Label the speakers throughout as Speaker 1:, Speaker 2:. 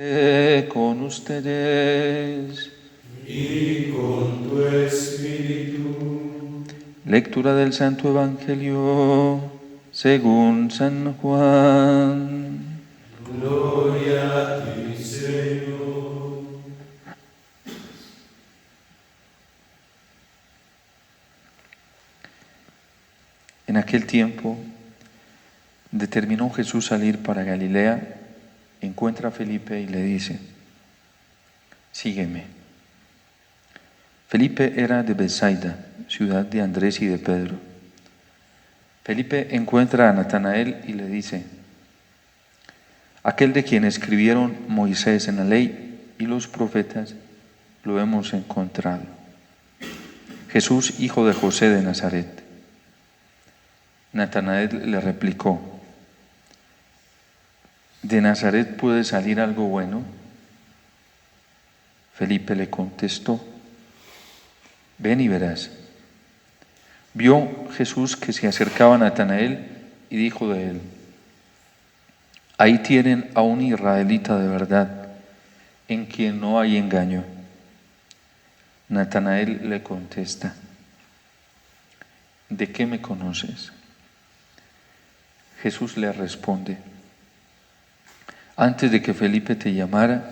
Speaker 1: Con ustedes.
Speaker 2: Y con tu espíritu.
Speaker 1: Lectura del Santo Evangelio según San Juan.
Speaker 2: Gloria a ti, Señor.
Speaker 1: En aquel tiempo determinó Jesús salir para Galilea, encuentra a Felipe y le dice: sígueme. Felipe era de Betsaida, ciudad de Andrés y de Pedro. Felipe encuentra a Natanael y le dice: aquel de quien escribieron Moisés en la ley y los profetas, lo hemos encontrado. Jesús, hijo de José de Nazaret. Natanael le replicó: ¿de Nazaret puede salir algo bueno? Felipe le contestó: ven y verás. Vio Jesús que se acercaba a Natanael y dijo de él: ahí tienen a un israelita de verdad, en quien no hay engaño. Natanael le contesta: ¿de qué me conoces? Jesús le responde: antes de que Felipe te llamara,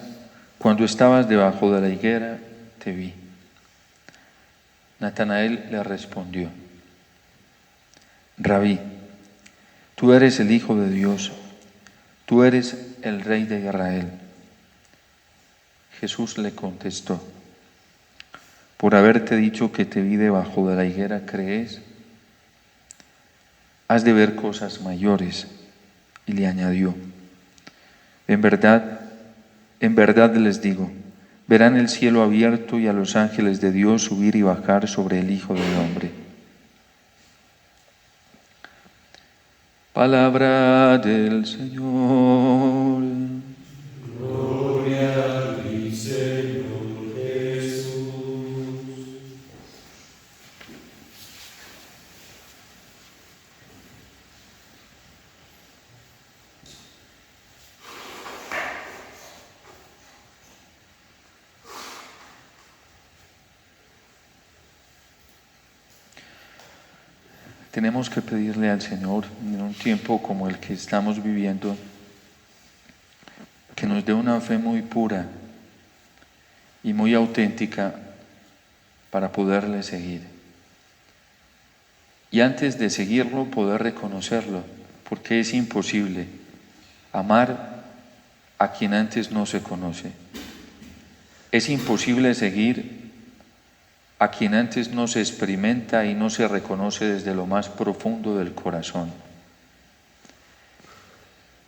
Speaker 1: cuando estabas debajo de la higuera, te vi. Natanael le respondió: Rabí, tú eres el Hijo de Dios, tú eres el Rey de Israel. Jesús le contestó: por haberte dicho que te vi debajo de la higuera, ¿crees? Has de ver cosas mayores. Y le añadió: en verdad les digo, verán el cielo abierto y a los ángeles de Dios subir y bajar sobre el Hijo del Hombre. Palabra del Señor.
Speaker 2: Gloria a ti, Señor Jesús.
Speaker 1: Tenemos que pedirle al Señor en un tiempo como el que estamos viviendo que nos dé una fe muy pura y muy auténtica para poderle seguir. Y antes de seguirlo, poder reconocerlo, porque es imposible amar a quien antes no se conoce. Es imposible seguir a quien antes no se experimenta y no se reconoce desde lo más profundo del corazón.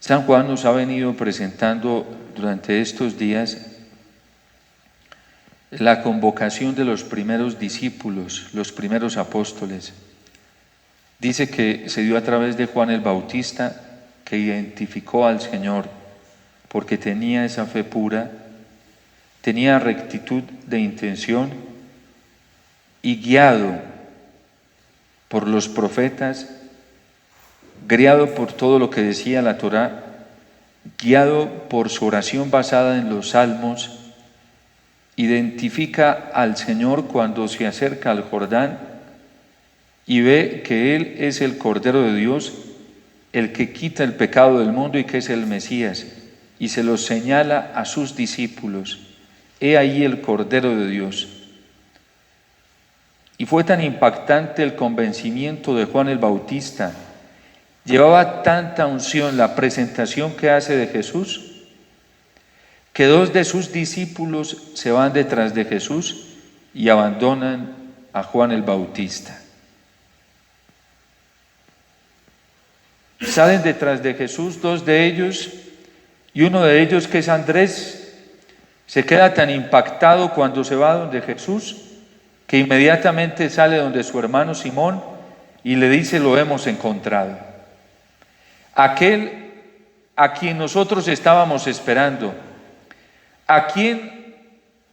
Speaker 1: San Juan nos ha venido presentando durante estos días la convocación de los primeros discípulos, los primeros apóstoles. Dice que se dio a través de Juan el Bautista, que identificó al Señor porque tenía esa fe pura, tenía rectitud de intención, y guiado por los profetas, guiado por todo lo que decía la Torá, guiado por su oración basada en los salmos, identifica al Señor cuando se acerca al Jordán y ve que Él es el Cordero de Dios, el que quita el pecado del mundo y que es el Mesías, y se lo señala a sus discípulos: he ahí el Cordero de Dios. Y fue tan impactante el convencimiento de Juan el Bautista, llevaba tanta unción la presentación que hace de Jesús, que 2 de sus discípulos se van detrás de Jesús y abandonan a Juan el Bautista. Salen detrás de Jesús 2 de ellos, y uno de ellos, que es Andrés, se queda tan impactado cuando se va donde Jesús, que inmediatamente sale donde su hermano Simón y le dice: lo hemos encontrado. Aquel a quien nosotros estábamos esperando,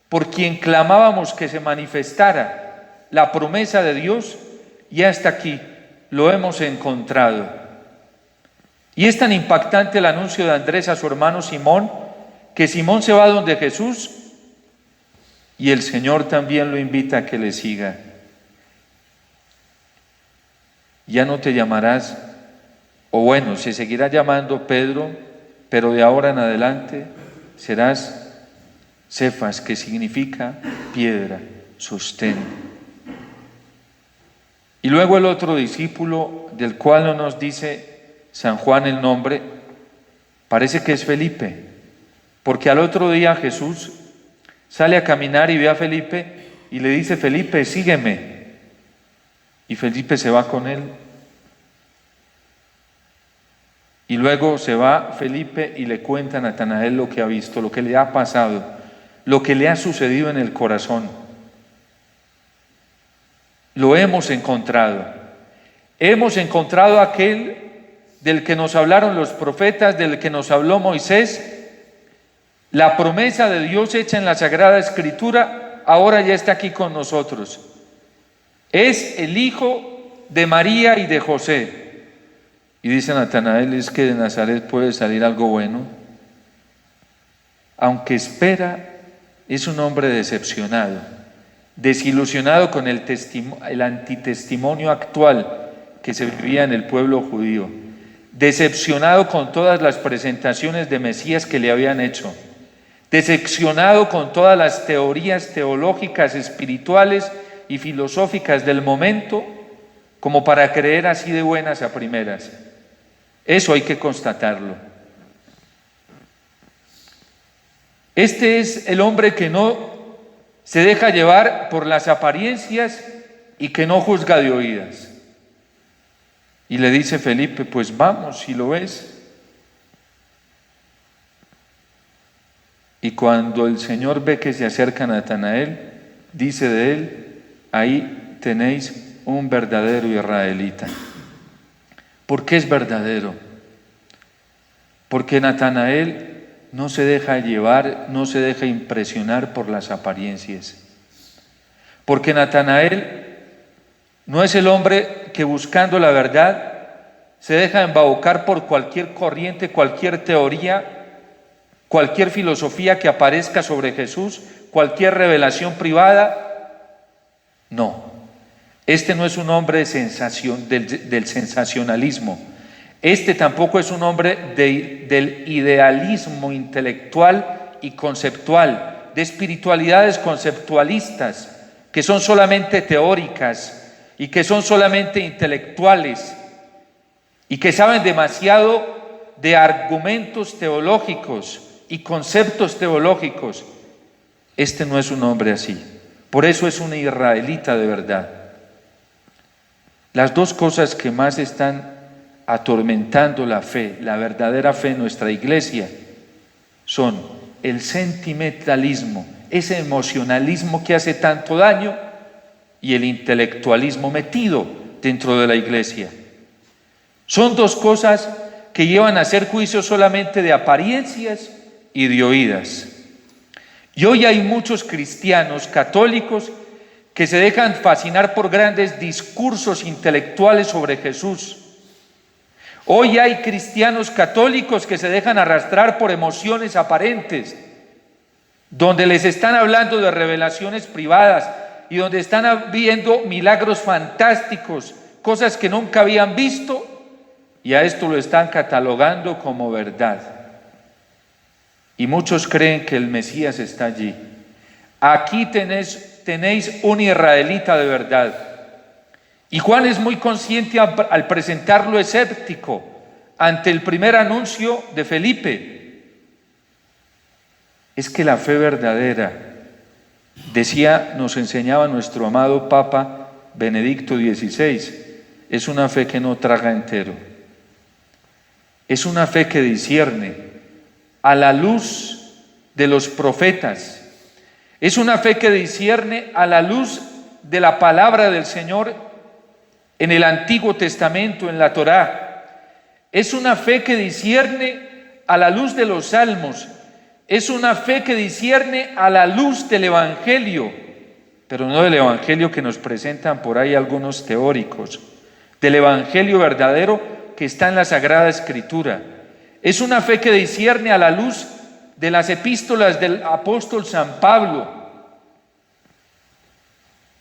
Speaker 1: por quien clamábamos que se manifestara la promesa de Dios, ya está aquí, lo hemos encontrado. Y es tan impactante el anuncio de Andrés a su hermano Simón, que Simón se va donde Jesús y el Señor también lo invita a que le siga. Ya no te llamarás, o bueno, se seguirá llamando Pedro, pero de ahora en adelante serás Cefas, que significa piedra, sostén. Y luego el otro discípulo, del cual no nos dice San Juan el nombre, parece que es Felipe, porque al otro día Jesús sale a caminar y ve a Felipe y le dice: Felipe, sígueme. Y Felipe se va con él. Y luego se va Felipe y le cuenta a Natanael lo que ha visto, lo que le ha pasado, lo que le ha sucedido en el corazón. Lo hemos encontrado. Hemos encontrado aquel del que nos hablaron los profetas, del que nos habló Moisés. La promesa de Dios hecha en la Sagrada Escritura ahora ya está aquí con nosotros. Es el hijo de María y de José. Y dice Natanael: es que de Nazaret puede salir algo bueno. Aunque espera, es un hombre decepcionado, desilusionado con el antitestimonio actual que se vivía en el pueblo judío, decepcionado con todas las presentaciones de Mesías que le habían hecho, decepcionado con todas las teorías teológicas, espirituales y filosóficas del momento, como para creer así de buenas a primeras. Eso hay que constatarlo. Este es el hombre que no se deja llevar por las apariencias y que no juzga de oídas. Y le dice Felipe: pues vamos, si lo ves. Y cuando el Señor ve que se acerca a Natanael, dice de él: ahí tenéis un verdadero israelita. ¿Por qué es verdadero? Porque Natanael no se deja llevar, no se deja impresionar por las apariencias. Porque Natanael no es el hombre que, buscando la verdad, se deja embaucar por cualquier corriente, cualquier teoría, cualquier filosofía que aparezca sobre Jesús, cualquier revelación privada. No. Este no es un hombre del sensacionalismo. Este tampoco es un hombre del idealismo intelectual y conceptual, de espiritualidades conceptualistas que son solamente teóricas y que son solamente intelectuales y que saben demasiado de argumentos teológicos y conceptos teológicos. Este no es un hombre así. Por eso es un israelita de verdad. Las dos cosas que más están atormentando la fe, la verdadera fe en nuestra iglesia, son el sentimentalismo, ese emocionalismo que hace tanto daño, y el intelectualismo metido dentro de la iglesia. Son dos cosas que llevan a hacer juicios solamente de apariencias y de oídas. Y hoy hay muchos cristianos católicos que se dejan fascinar por grandes discursos intelectuales sobre Jesús. Hoy hay cristianos católicos que se dejan arrastrar por emociones aparentes, donde les están hablando de revelaciones privadas y donde están viendo milagros fantásticos, cosas que nunca habían visto, y a esto lo están catalogando como verdad. Y muchos creen que el Mesías está allí. Aquí tenéis un israelita de verdad. Y Juan es muy consciente al presentarlo escéptico ante el primer anuncio de Felipe. Es que la fe verdadera, nos enseñaba nuestro amado Papa Benedicto XVI, es una fe que no traga entero. Es una fe que discierne a la luz de los profetas. Es una fe que discierne a la luz de la palabra del Señor en el Antiguo Testamento, en la Torá. Es una fe que discierne a la luz de los salmos. Es una fe que discierne a la luz del Evangelio, pero no del Evangelio que nos presentan por ahí algunos teóricos, del Evangelio verdadero que está en la Sagrada Escritura. Es una fe que discierne a la luz de las epístolas del apóstol San Pablo.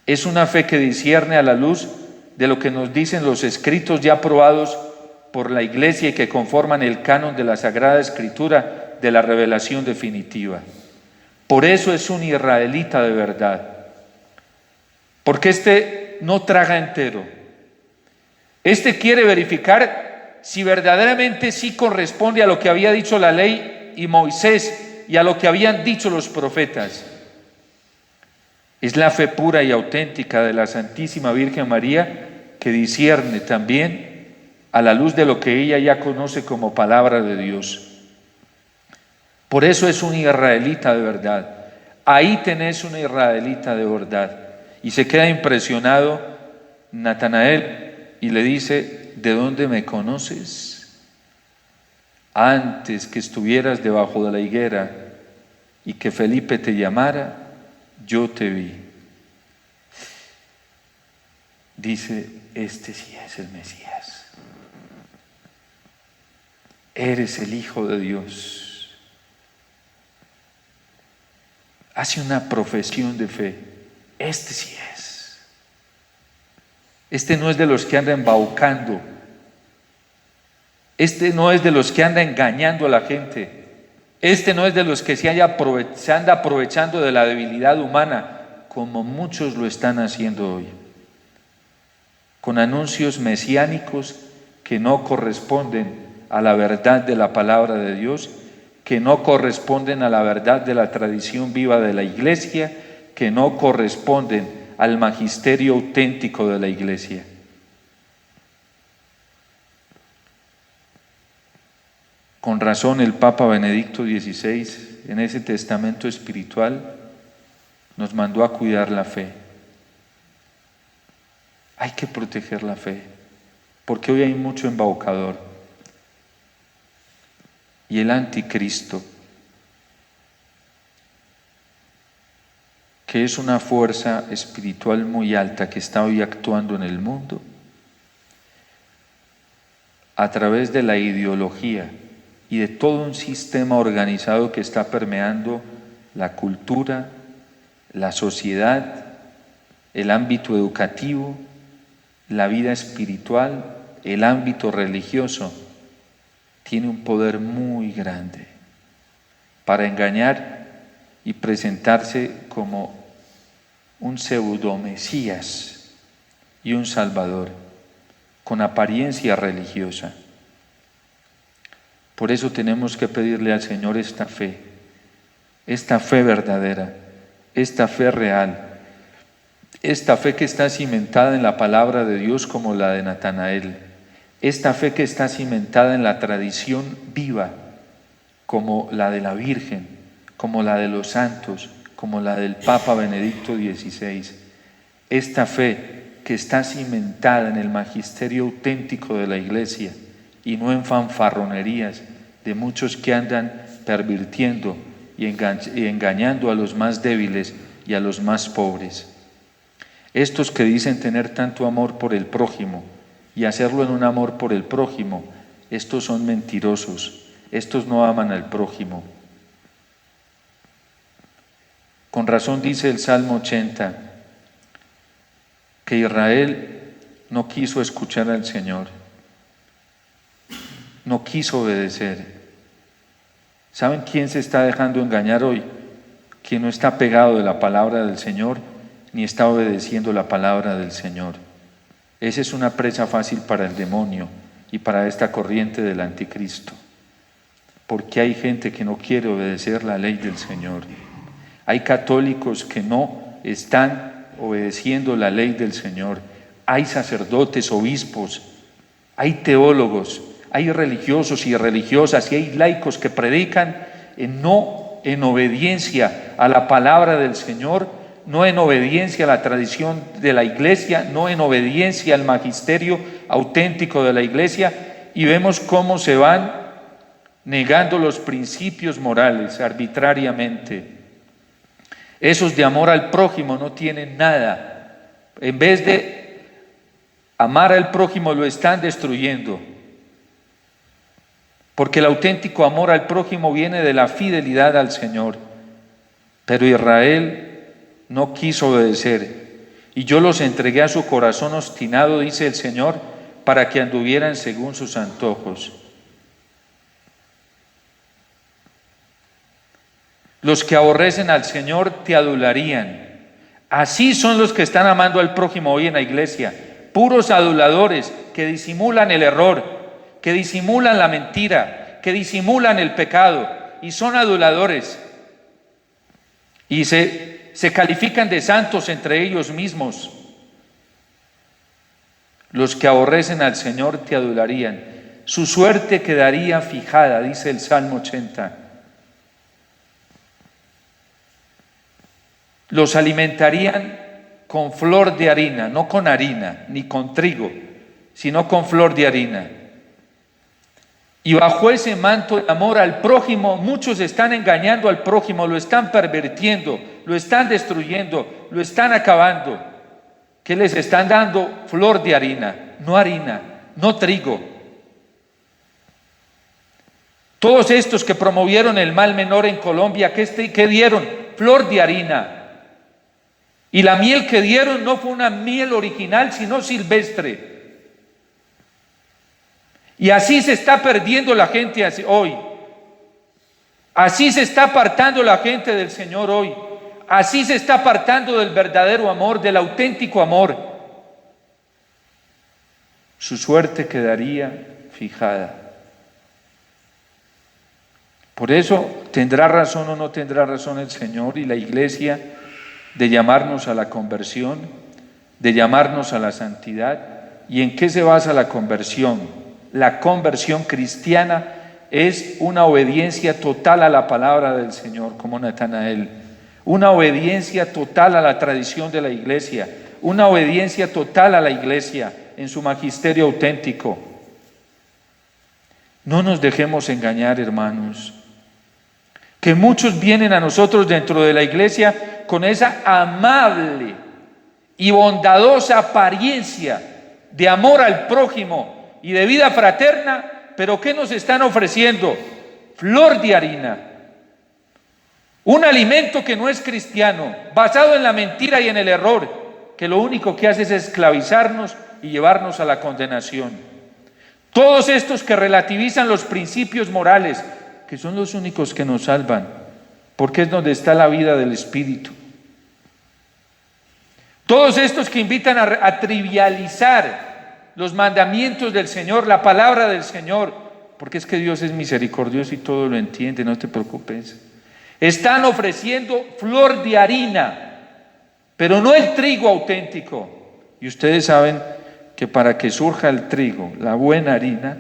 Speaker 1: Es una fe que discierne a la luz de lo que nos dicen los escritos ya aprobados por la Iglesia y que conforman el canon de la Sagrada Escritura de la revelación definitiva. Por eso es un israelita de verdad, porque este no traga entero. Este quiere verificar si verdaderamente sí corresponde a lo que había dicho la ley y Moisés y a lo que habían dicho los profetas. Es la fe pura y auténtica de la Santísima Virgen María que discierne también a la luz de lo que ella ya conoce como palabra de Dios. Por eso es un israelita de verdad. Ahí tenés un israelita de verdad. Y se queda impresionado Natanael y le dice: ¿de dónde me conoces? Antes que estuvieras debajo de la higuera y que Felipe te llamara, yo te vi. Dice: este sí es el Mesías. Eres el Hijo de Dios. Hace una profesión de fe. Este sí es. Este no es de los que anda embaucando. Este no es de los que anda engañando a la gente. Este no es de los que se anda aprovechando de la debilidad humana, como muchos lo están haciendo hoy, con anuncios mesiánicos que no corresponden a la verdad de la palabra de Dios, que no corresponden a la verdad de la tradición viva de la Iglesia, que no corresponden al magisterio auténtico de la Iglesia. Con razón el Papa Benedicto XVI, en ese testamento espiritual, nos mandó a cuidar la fe. Hay que proteger la fe, porque hoy hay mucho embaucador. Y el anticristo, que es una fuerza espiritual muy alta que está hoy actuando en el mundo, a través de la ideología y de todo un sistema organizado que está permeando la cultura, la sociedad, el ámbito educativo, la vida espiritual, el ámbito religioso, tiene un poder muy grande para engañar y presentarse como un pseudo-mesías y un salvador, con apariencia religiosa. Por eso tenemos que pedirle al Señor esta fe verdadera, esta fe real, esta fe que está cimentada en la palabra de Dios como la de Natanael, esta fe que está cimentada en la tradición viva como la de la Virgen, como la de los santos, como la del Papa Benedicto XVI, esta fe que está cimentada en el magisterio auténtico de la Iglesia y no en fanfarronerías de muchos que andan pervirtiendo y engañando a los más débiles y a los más pobres. Estos que dicen tener tanto amor por el prójimo y hacerlo en un amor por el prójimo, estos son mentirosos, estos no aman al prójimo. Con razón dice el Salmo 80 que Israel no quiso escuchar al Señor, no quiso obedecer. ¿Saben quién se está dejando engañar hoy? Quien no está pegado de la palabra del Señor ni está obedeciendo la palabra del Señor. Esa es una presa fácil para el demonio y para esta corriente del anticristo, porque hay gente que no quiere obedecer la ley del Señor. Hay católicos que no están obedeciendo la ley del Señor. Hay sacerdotes, obispos, hay teólogos, hay religiosos y religiosas y hay laicos que predican no en obediencia a la palabra del Señor, no en obediencia a la tradición de la Iglesia, no en obediencia al magisterio auténtico de la Iglesia, y vemos cómo se van negando los principios morales arbitrariamente. Esos de amor al prójimo no tienen nada. En vez de amar al prójimo lo están destruyendo. porque el auténtico amor al prójimo viene de la fidelidad al Señor. Pero Israel no quiso obedecer, y yo los entregué a su corazón obstinado, dice el Señor, para que anduvieran según sus antojos. Los que aborrecen al Señor te adularían. Así son los que están amando al prójimo hoy en la iglesia, puros aduladores que disimulan el error, que disimulan la mentira, que disimulan el pecado, y son aduladores. Y se califican de santos entre ellos mismos. Los que aborrecen al Señor te adularían. Su suerte quedaría fijada, dice el Salmo 80. Los alimentarían con flor de harina, no con harina, ni con trigo, sino con flor de harina. Y bajo ese manto de amor al prójimo, muchos están engañando al prójimo, lo están pervirtiendo, lo están destruyendo, lo están acabando. ¿Qué les están dando? Flor de harina, no trigo. Todos estos que promovieron el mal menor en Colombia, ¿qué dieron? Flor de harina. Y la miel que dieron no fue una miel original, sino silvestre. Y así se está perdiendo la gente hoy. Así se está apartando la gente del Señor hoy. Así se está apartando del verdadero amor, del auténtico amor. Su suerte quedaría fijada. Por eso tendrá razón o no tendrá razón el Señor y la Iglesia de llamarnos a la conversión, de llamarnos a la santidad. ¿Y en qué se basa la conversión? La conversión cristiana es una obediencia total a la palabra del Señor, como Natanael, una obediencia total a la tradición de la Iglesia, una obediencia total a la Iglesia en su magisterio auténtico. No nos dejemos engañar, hermanos, que muchos vienen a nosotros dentro de la Iglesia con esa amable y bondadosa apariencia de amor al prójimo y de vida fraterna, pero ¿qué nos están ofreciendo? Flor de harina, un alimento que no es cristiano, basado en la mentira y en el error, que lo único que hace es esclavizarnos y llevarnos a la condenación. Todos estos que relativizan los principios morales, que son los únicos que nos salvan, porque es donde está la vida del Espíritu. Todos estos que invitan a trivializar los mandamientos del Señor, la palabra del Señor, porque es que Dios es misericordioso y todo lo entiende, no te preocupes. Están ofreciendo flor de harina, pero no el trigo auténtico. Y ustedes saben que para que surja el trigo, la buena harina,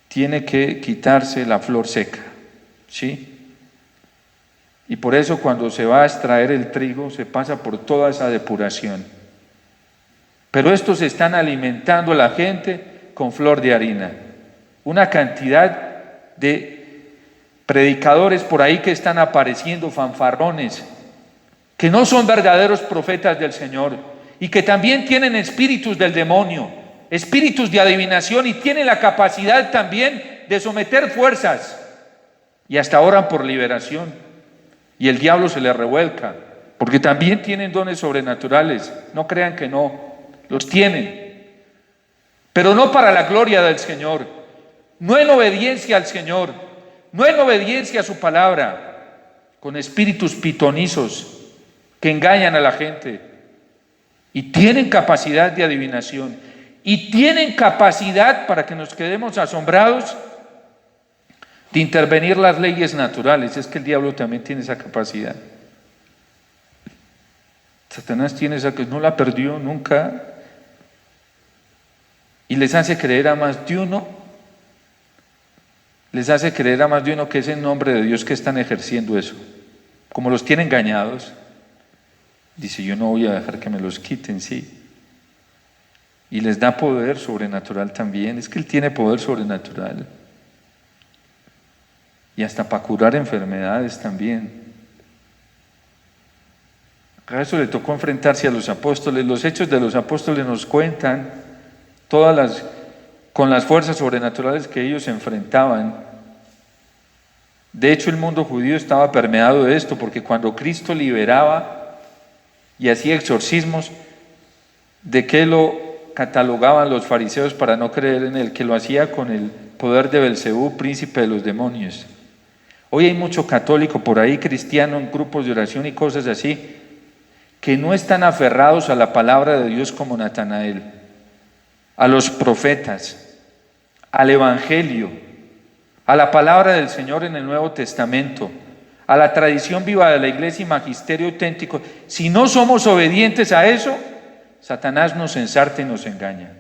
Speaker 1: tiene que quitarse la flor seca, ¿sí? Y por eso cuando se va a extraer el trigo se pasa por toda esa depuración. Pero estos están alimentando a la gente con flor de harina. Una cantidad de predicadores por ahí que están apareciendo, fanfarrones, que no son verdaderos profetas del Señor y que también tienen espíritus del demonio, espíritus de adivinación, y tienen la capacidad también de someter fuerzas, y hasta oran por liberación, y el diablo se les revuelca, porque también tienen dones sobrenaturales. No crean que no, los tienen, pero no para la gloria del Señor, no en obediencia al Señor, no en obediencia a su palabra, con espíritus pitonizos que engañan a la gente, y tienen capacidad de adivinación, y tienen capacidad, para que nos quedemos asombrados, de intervenir las leyes naturales. Es que el diablo también tiene esa capacidad. Satanás tiene esa, que no la perdió nunca, y les hace creer a más de uno, que es en nombre de Dios que están ejerciendo eso. Como los tiene engañados, dice: yo no voy a dejar que me los quiten, sí. Y les da poder sobrenatural también. Es que Él tiene poder sobrenatural. Y hasta para curar enfermedades también. A eso le tocó enfrentarse a los apóstoles. Los hechos de los apóstoles nos cuentan todas las con las fuerzas sobrenaturales que ellos enfrentaban. De hecho, el mundo judío estaba permeado de esto, porque cuando Cristo liberaba y hacía exorcismos, ¿de qué lo catalogaban los fariseos para no creer en él? Que lo hacía con el poder de Belcebú, príncipe de los demonios. Hoy hay mucho católico por ahí, cristiano, en grupos de oración y cosas así, que no están aferrados a la palabra de Dios como Natanael, a los profetas, al Evangelio, a la palabra del Señor en el Nuevo Testamento, a la tradición viva de la iglesia y magisterio auténtico. Si no somos obedientes a eso, Satanás nos ensarta y nos engaña.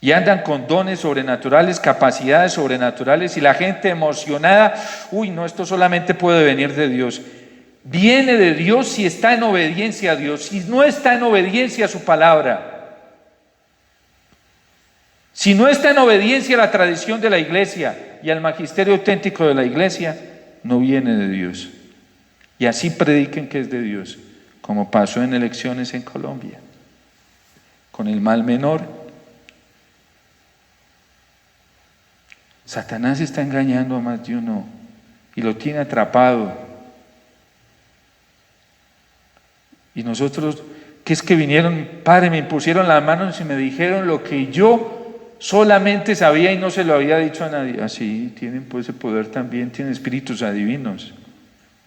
Speaker 1: Y andan con dones sobrenaturales, capacidades sobrenaturales, y la gente emocionada, uy, no, esto solamente puede venir de Dios. Viene de Dios si está en obediencia a Dios. Si no está en obediencia a su palabra, si no está en obediencia a la tradición de la iglesia y al magisterio auténtico de la iglesia, no viene de Dios. Y así prediquen que es de Dios, como pasó en elecciones en Colombia, con el mal menor. Satanás está engañando a más de uno y lo tiene atrapado. Y nosotros, que es que vinieron, Padre, me impusieron las manos y me dijeron lo que yo solamente sabía y no se lo había dicho a nadie. Así tienen pues ese poder también, tienen espíritus adivinos.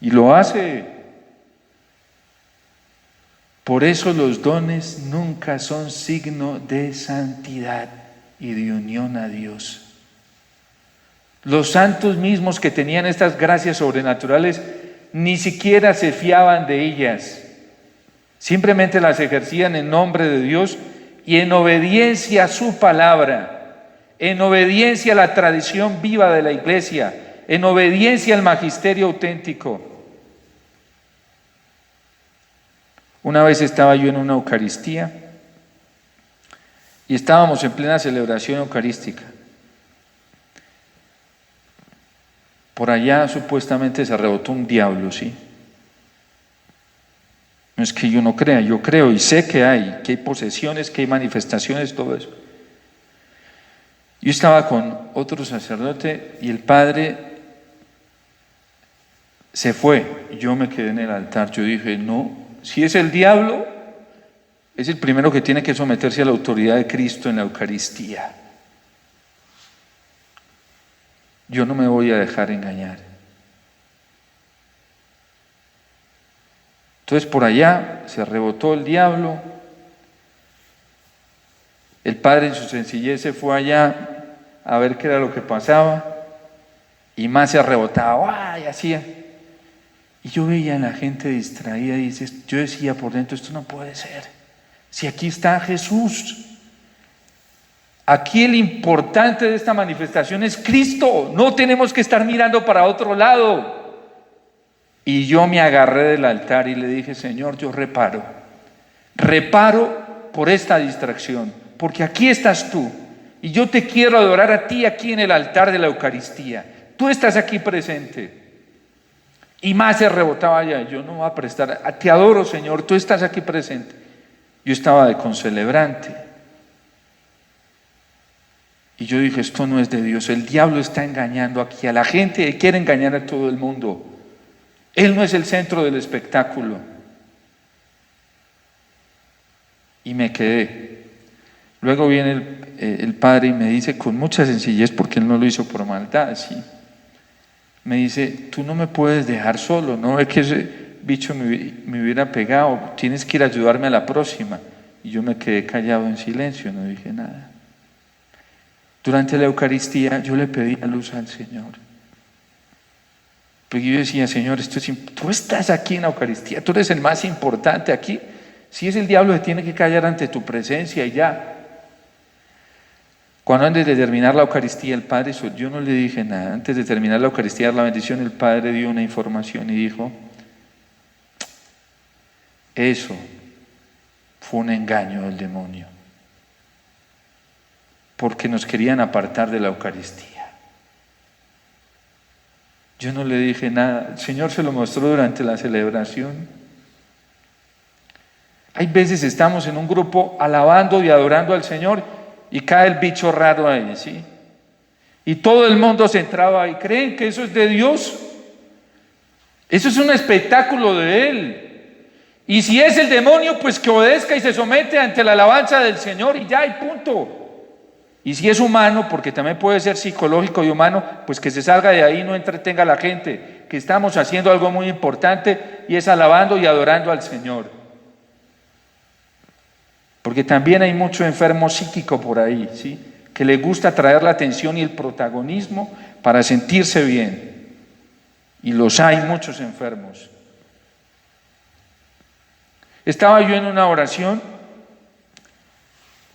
Speaker 1: Y lo hace. Por eso los dones nunca son signo de santidad y de unión a Dios. Los santos mismos que tenían estas gracias sobrenaturales ni siquiera se fiaban de ellas. Simplemente las ejercían en nombre de Dios y en obediencia a su palabra, en obediencia a la tradición viva de la iglesia, en obediencia al magisterio auténtico. Una vez estaba yo en una Eucaristía y estábamos en plena celebración eucarística. Por allá supuestamente se rebotó un diablo, ¿sí? No es que yo no crea, yo creo y sé que hay posesiones, que hay manifestaciones, todo eso. Yo estaba con otro sacerdote y el padre se fue. Yo me quedé en el altar. Yo dije, no, si es el diablo, es el primero que tiene que someterse a la autoridad de Cristo en la Eucaristía. Yo no me voy a dejar engañar. Entonces por allá se rebotó el diablo. El padre en su sencillez se fue allá a ver qué era lo que pasaba y más se arrebotaba, ¡ay! Hacía. Y yo veía a la gente distraída y yo decía por dentro, esto no puede ser. Si aquí está Jesús. Aquí el importante de esta manifestación es Cristo. No tenemos que estar mirando para otro lado. Y yo me agarré del altar y le dije, Señor, yo reparo por esta distracción, porque aquí estás tú y yo te quiero adorar a ti aquí en el altar de la Eucaristía. Tú estás aquí presente. Y más se rebotaba allá. Yo no voy a prestar, te adoro, Señor, tú estás aquí presente. Yo estaba de concelebrante. Y yo dije, esto no es de Dios, el diablo está engañando aquí a la gente, él quiere engañar a todo el mundo. Él no es el centro del espectáculo. Y me quedé. Luego viene el padre y me dice con mucha sencillez, porque él no lo hizo por maldad, ¿sí? Me dice, tú no me puedes dejar solo, no es que ese bicho me hubiera pegado, tienes que ir a ayudarme a la próxima. Y yo me quedé callado en silencio, no dije nada. Durante la Eucaristía yo le pedí la luz al Señor. Porque yo decía, Señor, tú estás aquí en la Eucaristía, tú eres el más importante aquí. Si es el diablo que tiene que callar ante tu presencia y ya. Cuando antes de terminar la Eucaristía, el Padre, yo no le dije nada. Antes de terminar la Eucaristía, la bendición, el Padre dio una información y dijo, eso fue un engaño del demonio. Porque nos querían apartar de la Eucaristía. Yo no le dije nada. El Señor se lo mostró durante la celebración. Hay veces estamos en un grupo alabando y adorando al Señor y cae el bicho raro ahí, ¿sí? Y todo el mundo centrado ahí. ¿Creen que eso es de Dios? Eso es un espectáculo de Él. Y si es el demonio, pues que obedezca y se somete ante la alabanza del Señor y ya, y punto. Y si es humano, porque también puede ser psicológico y humano, pues que se salga de ahí y no entretenga a la gente, que estamos haciendo algo muy importante y es alabando y adorando al Señor. Porque también hay mucho enfermo psíquico por ahí, ¿sí? Que le gusta traer la atención y el protagonismo para sentirse bien. Y los hay muchos enfermos. Estaba yo en una oración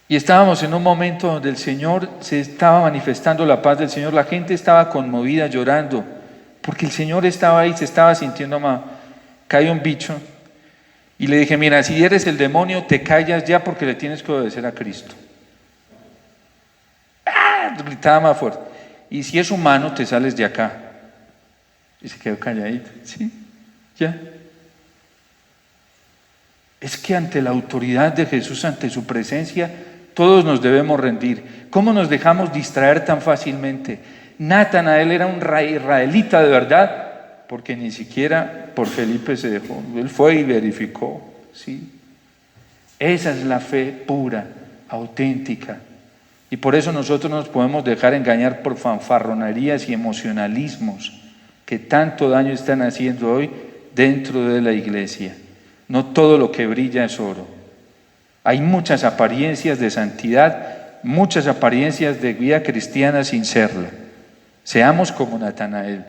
Speaker 1: y estábamos en un momento donde el Señor se estaba manifestando la paz del Señor. La gente estaba conmovida, llorando, porque el Señor estaba ahí, se estaba sintiendo mal. Cae un bicho. Y le dije, mira, si eres el demonio, te callas ya porque le tienes que obedecer a Cristo. ¡Ah! Gritaba más fuerte. Y si es humano, te sales de acá. Y se quedó calladito. Sí, ya. Es que ante la autoridad de Jesús, ante su presencia, todos nos debemos rendir. ¿Cómo nos dejamos distraer tan fácilmente? Natanael era un israelita de verdad, porque ni siquiera por Felipe se dejó. Él fue y verificó, ¿sí? Esa es la fe pura, auténtica. Y por eso nosotros nos podemos dejar engañar por fanfarronerías y emocionalismos que tanto daño están haciendo hoy dentro de la iglesia. No todo lo que brilla es oro. Hay muchas apariencias de santidad, muchas apariencias de vida cristiana sin serla. Seamos como Natanael.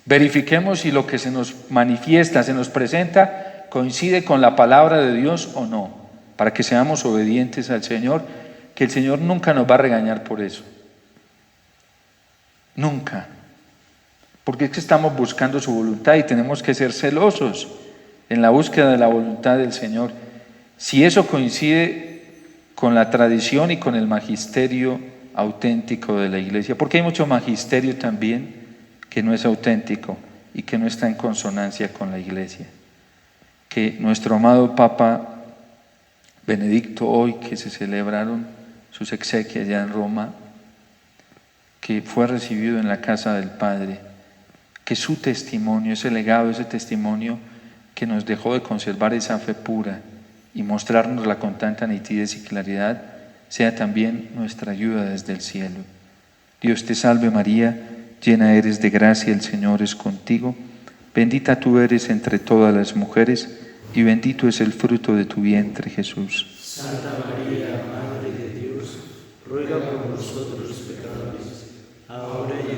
Speaker 1: Verifiquemos si lo que se nos manifiesta, se nos presenta, coincide con la palabra de Dios o no, para que seamos obedientes al Señor, que el Señor nunca nos va a regañar por eso. Nunca. Porque es que estamos buscando su voluntad y tenemos que ser celosos en la búsqueda de la voluntad del Señor. Si eso coincide con la tradición y con el magisterio auténtico de la iglesia, porque hay mucho magisterio también que no es auténtico y que no está en consonancia con la iglesia. Que nuestro amado Papa Benedicto, hoy que se celebraron sus exequias ya en Roma, que fue recibido en la casa del Padre, que su testimonio, ese legado, ese testimonio que nos dejó de conservar esa fe pura y mostrárnosla con tanta nitidez y claridad, sea también nuestra ayuda desde el cielo. Dios te salve María, llena eres de gracia, el Señor es contigo, bendita tú eres entre todas las mujeres y bendito es el fruto de tu vientre, Jesús.
Speaker 2: Santa María, Madre de Dios, ruega por nosotros pecadores, ahora y